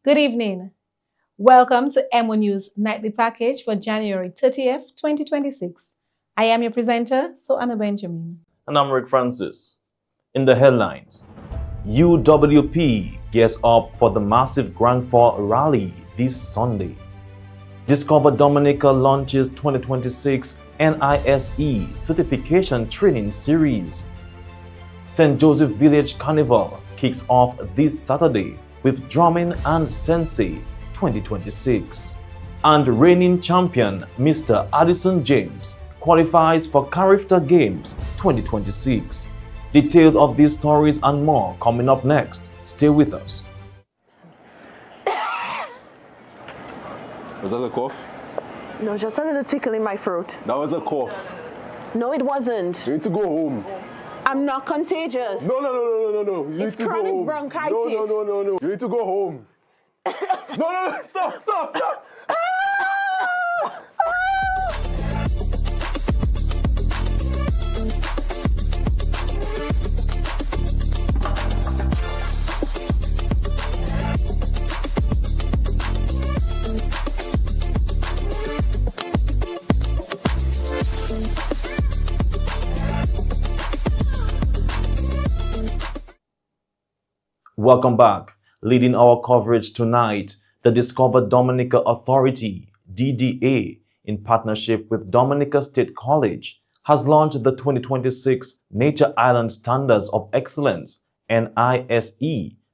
Good evening. Welcome to EmoNews Nightly Package for January 30th, 2026. I am your presenter, Soana Benjamin. And I'm Rick Francis. In the headlines, UWP gears up for the massive Grand Fall rally this Sunday. Discover Dominica launches 2026 NISE Certification Training Series. St. Joseph Village Carnival kicks off this Saturday with Drumming and Sensei 2026. And reigning champion Mr. Addison James qualifies for Carifta Games 2026. Details of these stories and more coming up next. Stay with us. Was that a cough? No, just a little tickle in my throat. That was a cough. No, it wasn't. You need to go home. I'm not contagious. No. You need It's to go chronic home. bronchitis. No. You need to go home. No. Stop. Welcome back. Leading our coverage tonight, the Discover Dominica Authority, DDA, in partnership with Dominica State College, has launched the 2026 Nature Island Standards of Excellence NISE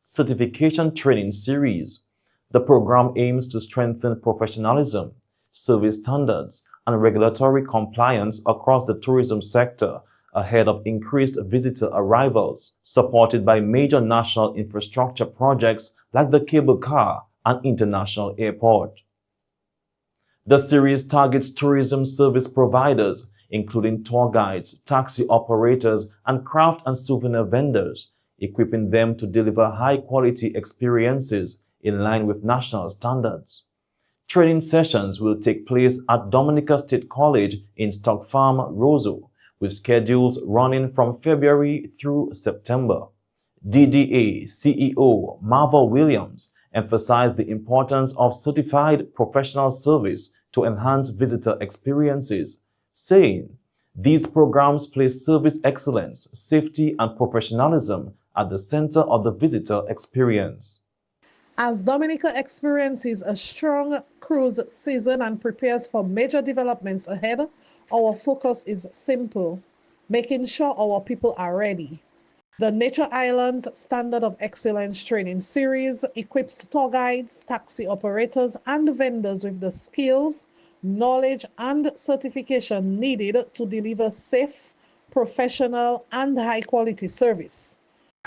Certification Training Series. The program aims to strengthen professionalism, service standards, and regulatory compliance across the tourism sector ahead of increased visitor arrivals, supported by major national infrastructure projects like the cable car and international airport. The series targets tourism service providers, including tour guides, taxi operators, and craft and souvenir vendors, equipping them to deliver high-quality experiences in line with national standards. Training sessions will take place at Dominica State College in Stock Farm, Roseau, with schedules running from February through September. DDA CEO Marva Williams emphasized the importance of certified professional service to enhance visitor experiences, saying, "These programs place service excellence, safety, and professionalism at the center of the visitor experience." As Dominica experiences a strong cruise season and prepares for major developments ahead, our focus is simple: making sure our people are ready. The Nature Islands Standard of Excellence Training Series equips tour guides, taxi operators, and vendors with the skills, knowledge, and certification needed to deliver safe, professional, and high-quality service.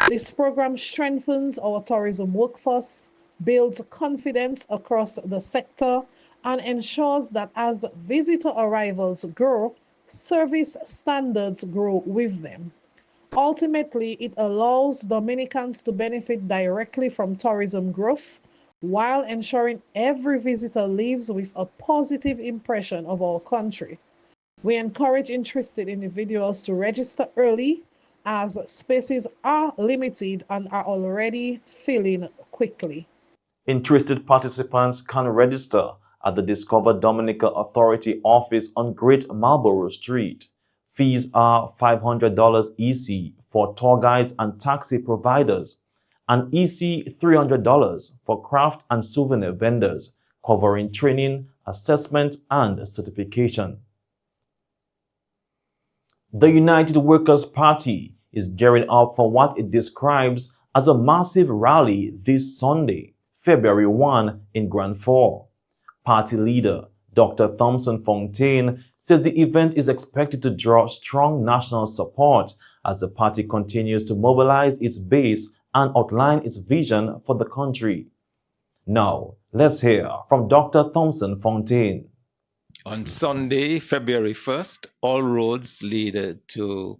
This program strengthens our tourism workforce, builds confidence across the sector, and ensures that as visitor arrivals grow, service standards grow with them. Ultimately, it allows Dominicans to benefit directly from tourism growth while ensuring every visitor leaves with a positive impression of our country. We encourage interested individuals to register early, as spaces are limited and are already filling quickly. Interested participants can register at the Discover Dominica Authority office on Great Marlborough Street. Fees are $500 EC for tour guides and taxi providers, and EC $300 for craft and souvenir vendors, covering training, assessment, and certification. The United Workers' Party is gearing up for what it describes as a massive rally this Sunday, February 1 in Grand Fall. Party leader Dr. Thompson Fontaine says the event is expected to draw strong national support as the party continues to mobilize its base and outline its vision for the country. Now, let's hear from Dr. Thompson Fontaine. On Sunday, February 1st, all roads lead to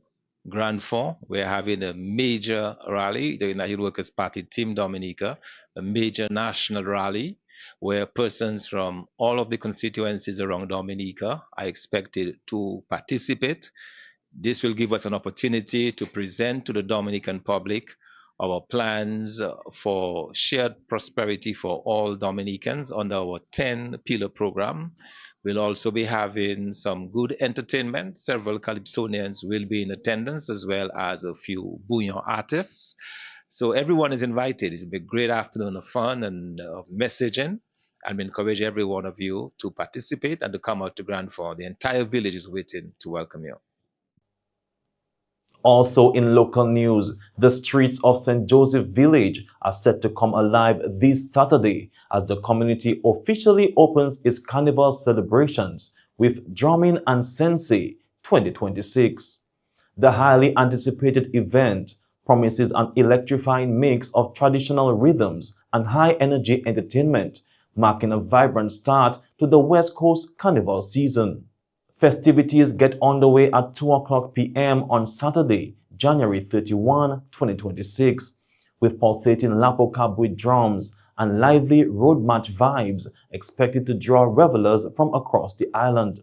Grand Fond. We're having a major rally, the United Workers' Party Team Dominica, a major national rally where persons from all of the constituencies around Dominica are expected to participate. This will give us an opportunity to present to the Dominican public our plans for shared prosperity for all Dominicans under our 10-pillar program. We'll also be having some good entertainment. Several Calypsonians will be in attendance, as well as a few bouillon artists. So everyone is invited. It'll be a great afternoon of fun and of messaging. And we encourage every one of you to participate and to come out to Grand Fond. The entire village is waiting to welcome you. Also in local news, the streets of St. Joseph Village are set to come alive this Saturday as the community officially opens its Carnival celebrations with Drumming and Sensei 2026. The highly anticipated event promises an electrifying mix of traditional rhythms and high-energy entertainment, marking a vibrant start to the West Coast Carnival season. Festivities get underway at 2:00 p.m. on Saturday, January 31, 2026, with pulsating Lapo Cabui drums and lively road march vibes expected to draw revelers from across the island.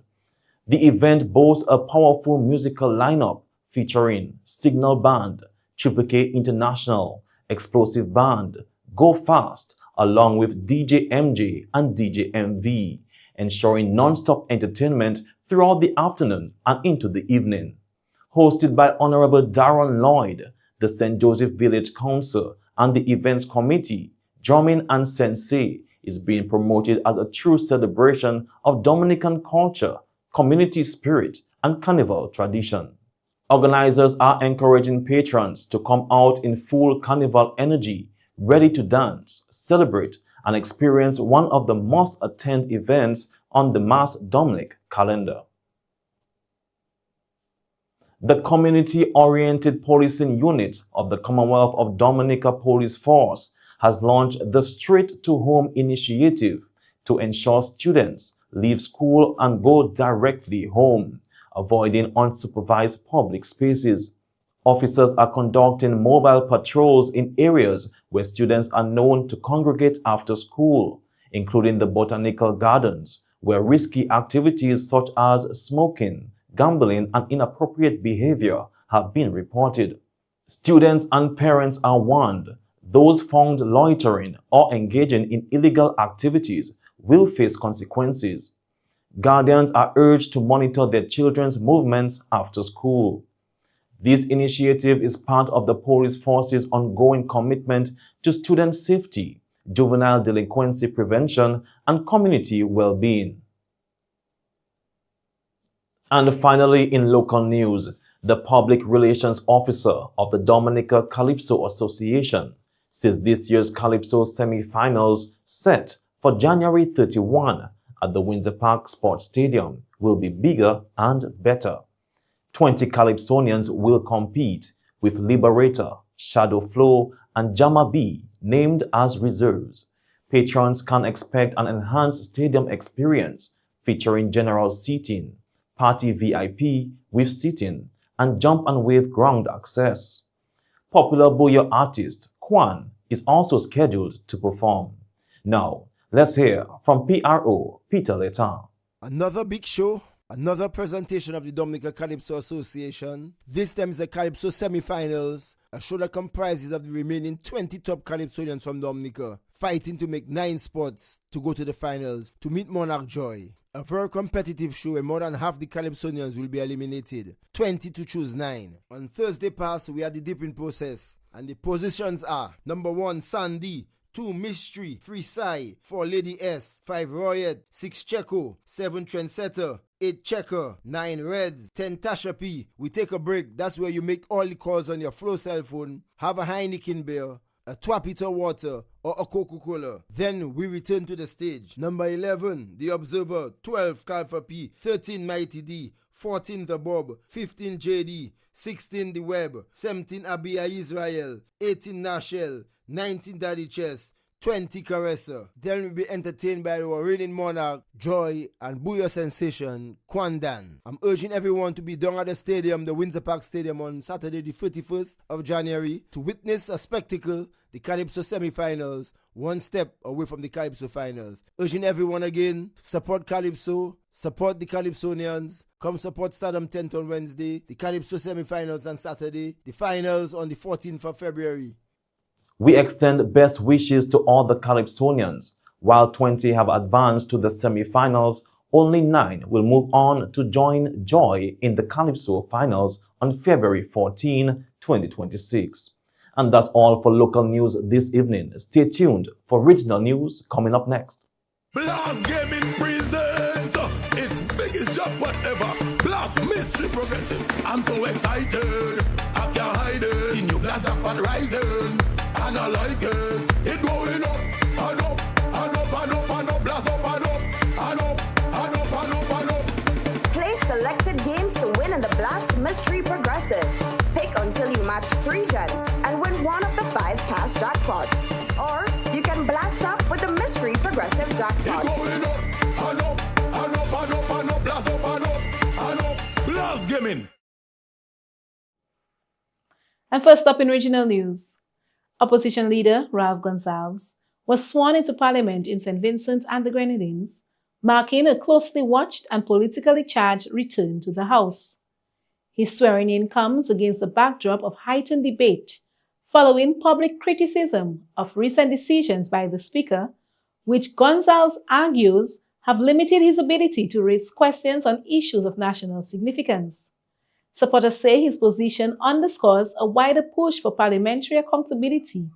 The event boasts a powerful musical lineup featuring Signal Band, Triple K International, Explosive Band, Go Fast, along with DJ MJ and DJ MV, ensuring non-stop entertainment throughout the afternoon and into the evening. Hosted by Honorable Darren Lloyd, the St. Joseph Village Council, and the events committee, Drumming and Sensei is being promoted as a true celebration of Dominican culture, community spirit, and carnival tradition. Organizers are encouraging patrons to come out in full carnival energy, ready to dance, celebrate, and experience one of the most attended events on the Mass Dominic calendar. The community-oriented policing unit of the Commonwealth of Dominica Police Force has launched the Straight to Home initiative to ensure students leave school and go directly home, avoiding unsupervised public spaces. Officers are conducting mobile patrols in areas where students are known to congregate after school, including the botanical gardens, where risky activities such as smoking, gambling, and inappropriate behavior have been reported. Students and parents are warned those found loitering or engaging in illegal activities will face consequences. Guardians are urged to monitor their children's movements after school. This initiative is part of the police force's ongoing commitment to student safety, juvenile delinquency prevention, and community well-being. And finally, in local news, the Public Relations Officer of the Dominica Calypso Association says this year's Calypso semi-finals set for January 31 at the Windsor Park Sports Stadium will be bigger and better. 20 Calypsonians will compete, with Liberator, Shadow Flow, and Jama B named as reserves. Patrons can expect an enhanced stadium experience featuring general seating, party VIP with seating, and jump and wave ground access. Popular bouillon artist Kwan is also scheduled to perform. Now, let's hear from PRO Peter Letan. Another big show. Another presentation of the Dominica Calypso Association. This time is the Calypso semi-finals, a show that comprises of the remaining 20 top Calypsonians from Dominica, fighting to make 9 spots to go to the finals to meet Monarch Joy. A very competitive show where more than half the Calypsonians will be eliminated, 20 to choose 9. On Thursday past, we had the dipping process, and the positions are: number 1, Sandy; 2, Mystery; 3, Sai; 4, Lady S; 5, Royet; 6, Checo; 7, Trendsetter; 8, Checker; 9, Reds; 10, Tasha P. We take a break. That's where you make all the calls on your Flow cell phone, have a Heineken beer, a Twapito water, or a Coca-Cola. Then we return to the stage. Number 11, The Observer; 12, Calfa P; 13, Mighty D; 14, The Bob; 15, JD; 16, The Web; 17, Abia Israel; 18, Nashel; 19, Daddy Chess; 20 Caressa. Then we'll be entertained by our reigning monarch, Joy, and Booyah sensation, Kwandan. I'm urging everyone to be down at the stadium, the Windsor Park Stadium, on Saturday the 31st of January to witness a spectacle, the Calypso semi-finals, one step away from the Calypso finals. Urging everyone again to support Calypso, support the Calypsonians, come support Stardom 10th on Wednesday, the Calypso semi-finals on Saturday, the finals on the 14th of February. We extend best wishes to all the Calypsonians. While 20 have advanced to the semi-finals, only 9 will move on to join Joy in the Calypso finals on February 14, 2026. And that's all for local news this evening. Stay tuned for regional news coming up next. Blast Gaming presents its biggest job whatever. Blast Mystery Progressive. I'm so excited. I can't hide it. The new Blast Jackpot rising. And I like it. It going up and up and up and up and up. Blast up and up and up and up and up and up. Play selected games to win in the Blast Mystery Progressive. Pick until you match 3 gems and win one of the 5 cash jackpots. Or you can blast up with the Mystery Progressive jackpot. It going up and up and up and up and up. Blast up and up and up. Blast Gaming. And first up in regional news, Opposition leader Ralph Gonsalves was sworn into Parliament in St. Vincent and the Grenadines, marking a closely watched and politically charged return to the House. His swearing-in comes against the backdrop of heightened debate following public criticism of recent decisions by the Speaker, which Gonsalves argues have limited his ability to raise questions on issues of national significance. Supporters say his position underscores a wider push for parliamentary accountability,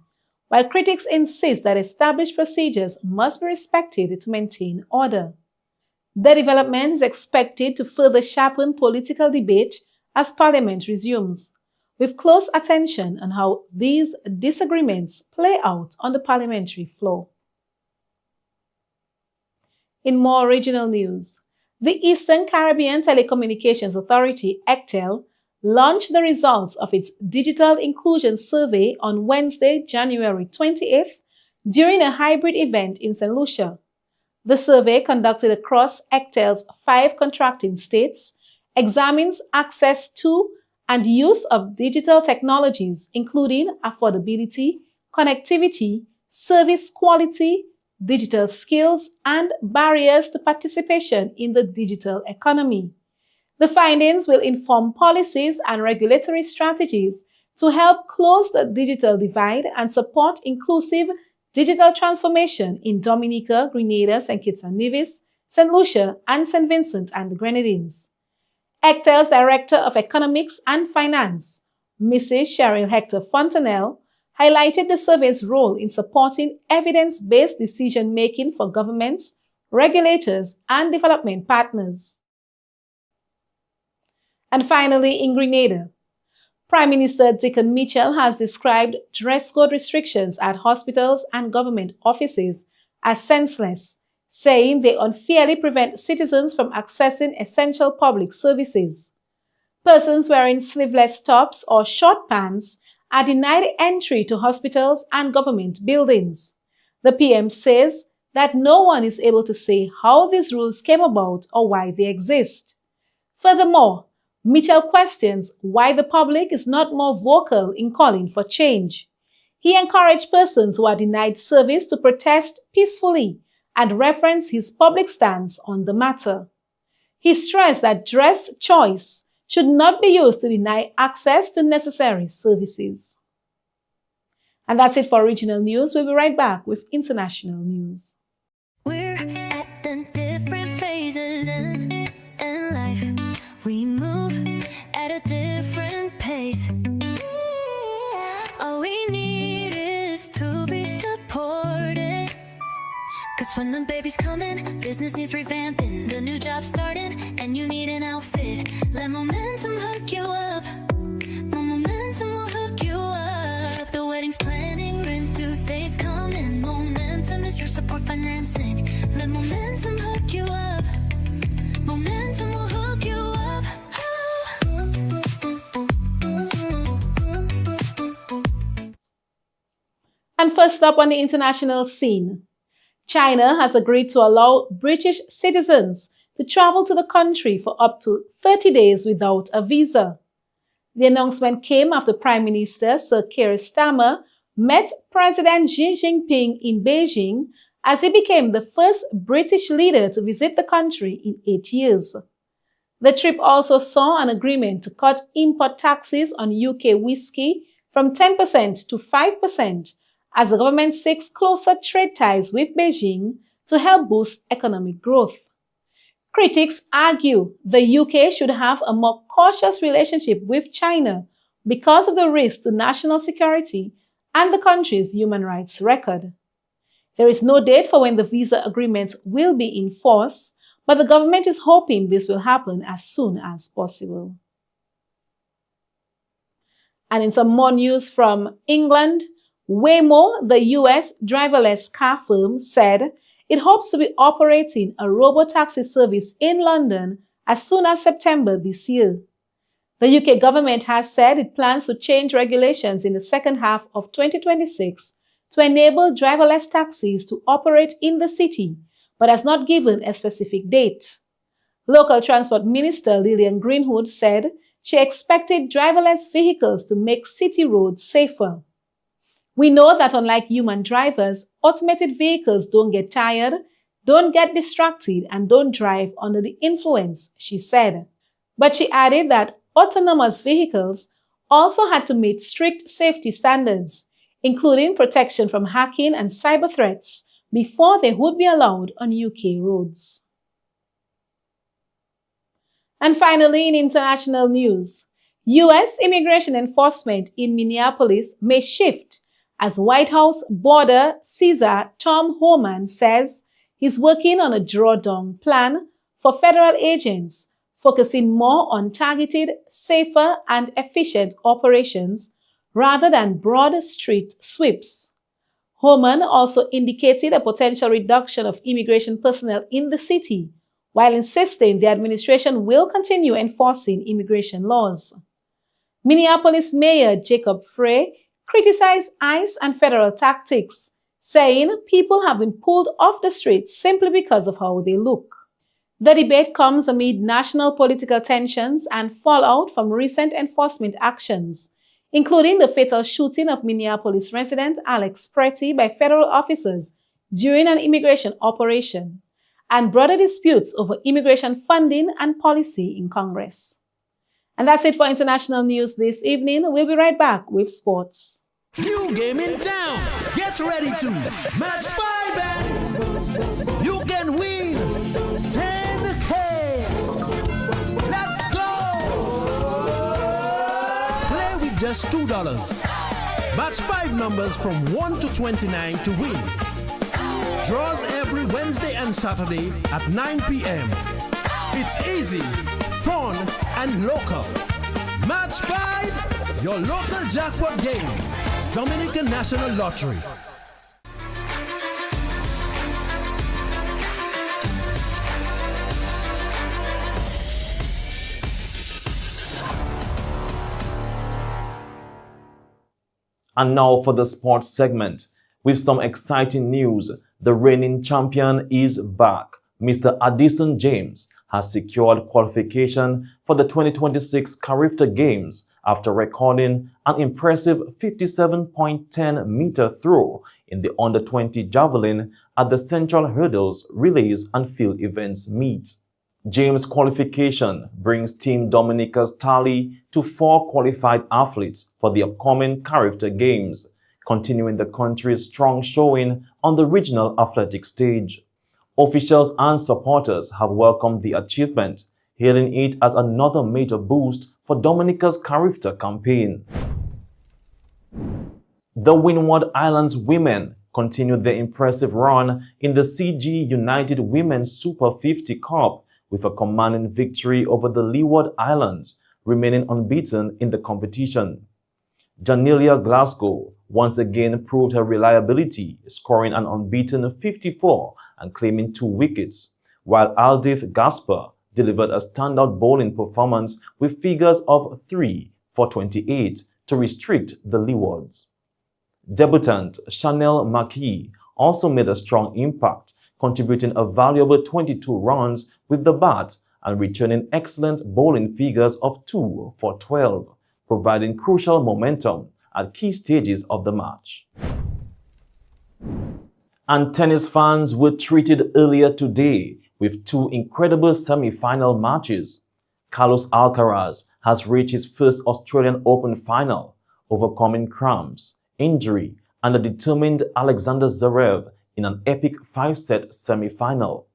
while critics insist that established procedures must be respected to maintain order. The development is expected to further sharpen political debate as Parliament resumes, with close attention on how these disagreements play out on the parliamentary floor. In more regional news, the Eastern Caribbean Telecommunications Authority, ECTEL, launched the results of its Digital Inclusion Survey on Wednesday, January 28th, during a hybrid event in St. Lucia. The survey, conducted across ECTEL's 5 contracting states, examines access to and use of digital technologies, including affordability, connectivity, service quality, digital skills, and barriers to participation in the digital economy. The findings will inform policies and regulatory strategies to help close the digital divide and support inclusive digital transformation in Dominica, Grenada, St. Kitts and Nevis, St. Lucia, and St. Vincent and the Grenadines. ECTEL's Director of Economics and Finance, Mrs. Cheryl Hector Fontanelle, highlighted the survey's role in supporting evidence-based decision-making for governments, regulators, and development partners. And finally, in Grenada, Prime Minister Dickon Mitchell has described dress code restrictions at hospitals and government offices as senseless, saying they unfairly prevent citizens from accessing essential public services. Persons wearing sleeveless tops or short pants are denied entry to hospitals and government buildings. The PM says that no one is able to say how these rules came about or why they exist. Furthermore, Mitchell questions why the public is not more vocal in calling for change. He encouraged persons who are denied service to protest peacefully and reference his public stance on the matter. He stressed that dress choice should not be used to deny access to necessary services. And that's it for regional news. We'll be right back with international news. We're at the different phases in life. We move at a different pace. All we need is to be supported. Cause when the baby's coming, business needs revamping, the new job's starting, and you need an outfit. Let momentum hook you up. Momentum will hook you up. The wedding's planning, rent due dates coming. Momentum is your support financing. Let momentum hook you up. Momentum will hook you up. And first up on the international scene, China has agreed to allow British citizens to travel to the country for up to 30 days without a visa. The announcement came after Prime Minister Sir Keir Starmer met President Xi Jinping in Beijing as he became the first British leader to visit the country in 8 years. The trip also saw an agreement to cut import taxes on UK whiskey from 10% to 5% as the government seeks closer trade ties with Beijing to help boost economic growth. Critics argue the UK should have a more cautious relationship with China because of the risk to national security and the country's human rights record. There is no date for when the visa agreements will be in force, but the government is hoping this will happen as soon as possible. And in some more news from England, Waymo, the US driverless car firm, said it hopes to be operating a robo-taxi service in London as soon as September this year. The UK government has said it plans to change regulations in the second half of 2026 to enable driverless taxis to operate in the city, but has not given a specific date. Local Transport Minister Lillian Greenwood said she expected driverless vehicles to make city roads safer. We know that unlike human drivers, automated vehicles don't get tired, don't get distracted, and don't drive under the influence, she said. But she added that autonomous vehicles also had to meet strict safety standards, including protection from hacking and cyber threats, before they would be allowed on UK roads. And finally, in international news, US immigration enforcement in Minneapolis may shift as White House border Caesar Tom Homan says he's working on a drawdown plan for federal agents, focusing more on targeted, safer, and efficient operations rather than broad street sweeps. Homan also indicated a potential reduction of immigration personnel in the city, while insisting the administration will continue enforcing immigration laws. Minneapolis Mayor Jacob Frey criticized ICE and federal tactics, saying people have been pulled off the streets simply because of how they look. The debate comes amid national political tensions and fallout from recent enforcement actions, including the fatal shooting of Minneapolis resident Alex Pretty by federal officers during an immigration operation, and broader disputes over immigration funding and policy in Congress. And that's it for international news this evening. We'll be right back with sports. New game in town. Get ready to match 5 and you can win 10K. Let's go. Play with just $2. Match 5 numbers from 1 to 29 to win. Draws every Wednesday and Saturday at 9 p.m. It's easy, fun, and local. Match 5, your local jackpot game. Dominican National Lottery. And now for the sports segment. With some exciting news, the reigning champion is back. Mr. Addison James has secured qualification for the 2026 Carnival Games after recording an impressive 57.10-meter throw in the under-20 javelin at the Central Hurdles Relays and Field Events meet. James' qualification brings Team Dominica's tally to 4 qualified athletes for the upcoming Carnival Games, continuing the country's strong showing on the regional athletic stage. Officials and supporters have welcomed the achievement, hailing it as another major boost for Dominica's Carnival campaign. The Windward Islands women continued their impressive run in the CG United Women's Super 50 Cup with a commanding victory over the Leeward Islands, remaining unbeaten in the competition. Janelia Glasgow once again proved her reliability, scoring an unbeaten 54 and claiming 2 wickets, while Aldith Gasper delivered a standout bowling performance with figures of 3 for 28 to restrict the Leewards. Debutant Chanel Marquis also made a strong impact, contributing a valuable 22 runs with the bat and returning excellent bowling figures of 2 for 12, providing crucial momentum at key stages of the match. And tennis fans were treated earlier today with 2 incredible semi-final matches. Carlos Alcaraz has reached his first Australian Open final, overcoming cramps, injury, and a determined Alexander Zverev in an epic 5-set semi-final.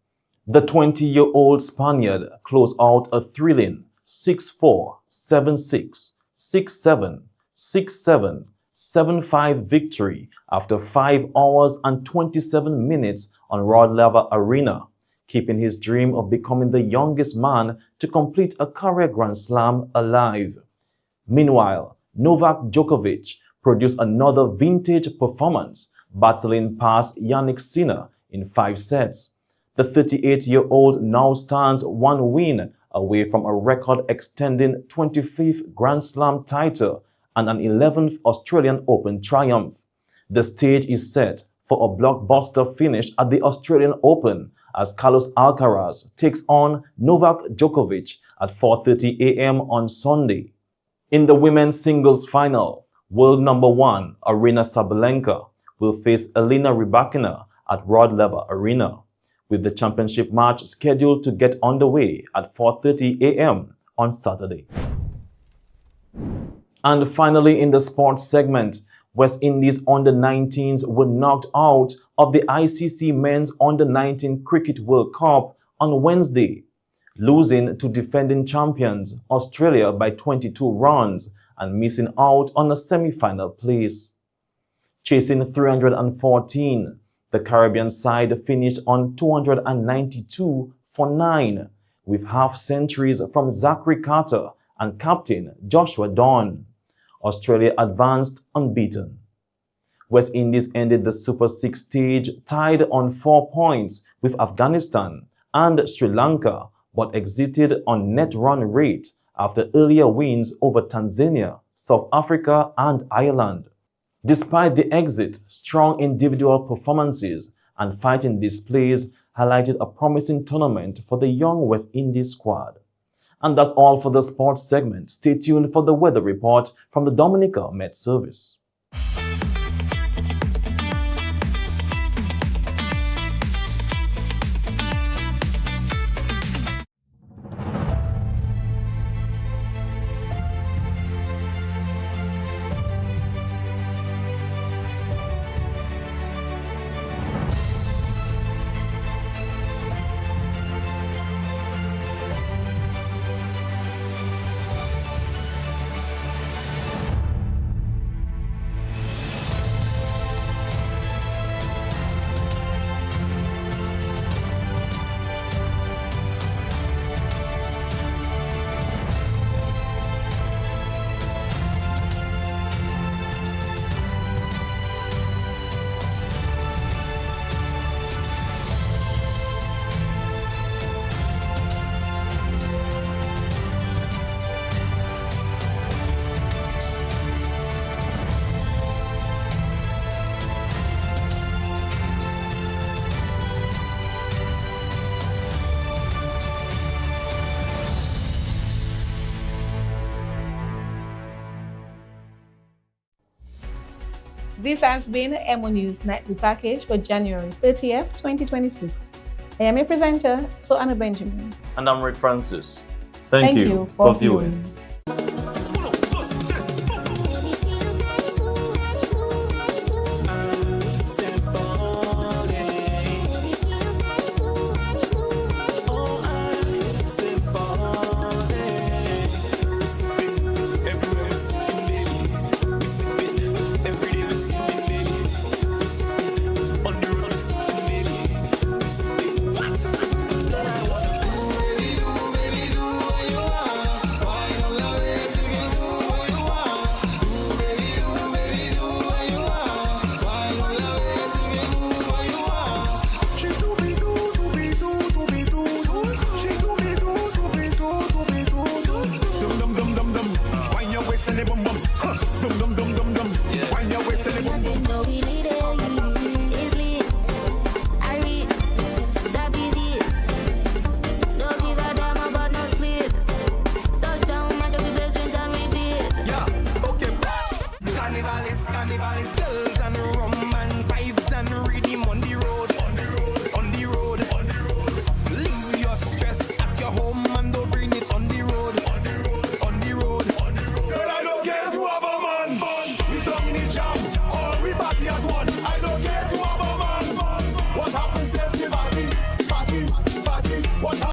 The 20-year-old Spaniard closed out a thrilling 6-4, 7-6, 6-7, 6-7, 7-5 victory after 5 hours and 27 minutes on Rod Laver Arena, keeping his dream of becoming the youngest man to complete a career Grand Slam alive. Meanwhile, Novak Djokovic produced another vintage performance, battling past Jannik Sinner in 5 sets. The 38-year-old now stands 1 win away from a record-extending 25th Grand Slam title and an 11th Australian Open triumph. The stage is set for a blockbuster finish at the Australian Open as Carlos Alcaraz takes on Novak Djokovic at 4:30 a.m. on Sunday. In the women's singles final, world number 1 Aryna Sabalenka will face Elena Rybakina at Rod Laver Arena, with the championship match scheduled to get underway at 4:30 a.m. on Saturday. And finally, in the sports segment, West Indies under-19s were knocked out of the ICC Men's Under-19 Cricket World Cup on Wednesday, losing to defending champions Australia by 22 runs and missing out on a semi-final place. Chasing 314, the Caribbean side finished on 292 for 9, with half-centuries from Zachary Carter and captain Joshua Dawn. Australia advanced unbeaten. West Indies ended the Super 6 stage tied on 4 points with Afghanistan and Sri Lanka, but exited on net run rate after earlier wins over Tanzania, South Africa, and Ireland. Despite the exit, strong individual performances and fighting displays highlighted a promising tournament for the young West Indies squad. And that's all for the sports segment. Stay tuned for the weather report from the Dominica Met Service. This has been EmoNews Nightly Package for January 30th, 2026. I am your presenter, Soana Benjamin. And I'm Rick Francis. Thank you for viewing. viewing.